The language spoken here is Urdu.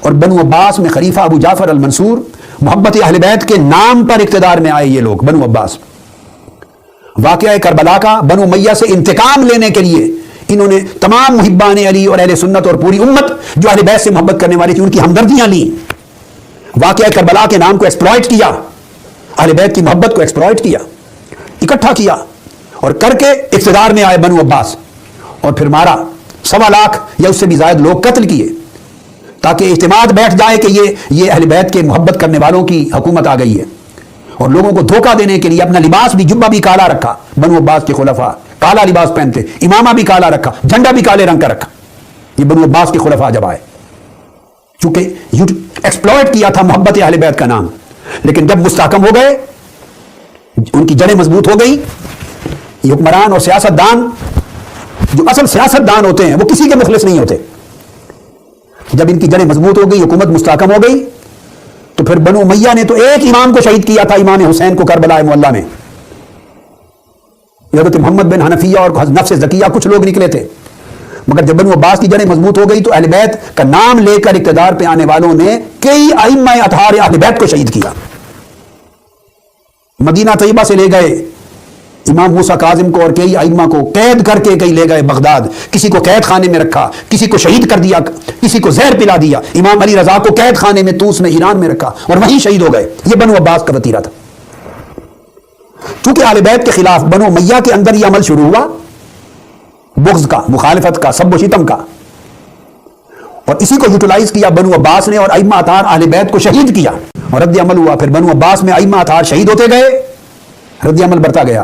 اور بنو عباس میں خلیفہ ابو جعفر المنصور محبت اہل بیت کے نام پر اقتدار میں آئے یہ لوگ بنو عباس. واقعہ کربلا کا بنو امیہ سے انتقام لینے کے لیے انہوں نے تمام محبان علی اور اہل سنت اور پوری امت جو اہل بیت سے محبت کرنے والی تھی ان کی ہمدردیاں لیں. واقعہ کربلا کے نام کو ایکسپلائٹ کیا، اہل بیت کی محبت کو ایکسپلائٹ کیا، اکٹھا کیا اور کر کے اقتدار میں آئے بنو عباس. اور پھر مارا 1.25 لاکھ یا اس سے بھی زائد لوگ قتل کیے تاکہ اعتماد بیٹھ جائے کہ یہ اہل بیت کے محبت کرنے والوں کی حکومت آ گئی ہے. اور لوگوں کو دھوکہ دینے کے لیے اپنا لباس بھی جبہ بھی کالا رکھا. بنو عباس کے خلفاء کالا لباس پہنتے، امامہ بھی کالا رکھا، جھنڈا بھی کالے رنگ کا رکھا. یہ بنو عباس کے خلفاء جب آئے چونکہ ایکسپلائٹ کیا تھا محبت اہل بیت کا نام. لیکن جب مستحکم ہو گئے، ان کی جڑیں مضبوط ہو گئی، یہ حکمران اور سیاست دان جو اصل سیاست دان ہوتے ہیں وہ کسی کے مخلص نہیں ہوتے. جب ان کی جڑیں مضبوط ہو گئی، حکومت مستحکم ہو گئی، تو پھر بنو امیہ نے تو ایک امام کو شہید کیا تھا، امام حسین کو کربلا معلیٰ میں. حضرت محمد بن حنفیہ اور نفس زکیہ کچھ لوگ نکلے تھے. مگر جب بنو عباس کی جڑیں مضبوط ہو گئی تو اہل بیت کا نام لے کر اقتدار پہ آنے والوں نے کئی ائمہ اطہار اہل بیت کو شہید کیا. مدینہ طیبہ سے لے گئے امام موسیٰ کاظم کو اور کئی ائمہ کو قید کر کے کئی لے گئے بغداد. کسی کو قید خانے میں رکھا، کسی کو شہید کر دیا، کسی کو زہر پلا دیا. امام علی رضا کو قید خانے میں طوس میں ایران میں رکھا اور وہیں شہید ہو گئے. یہ بنو عباس کا وتیرہ تھا. چونکہ اہل بیت کے خلاف بنو امیہ کے اندر یہ عمل شروع ہوا، بغض کا، مخالفت کا، سب و شتم کا، اور اسی کو یوٹیلائز کیا بنو عباس نے اور ائمہ اطہار اہل بیت کو شہید کیا اور رد عمل ہوا. پھر بنو عباس میں ائمہ اطہار شہید ہوتے گئے، رد عمل بڑھتا گیا.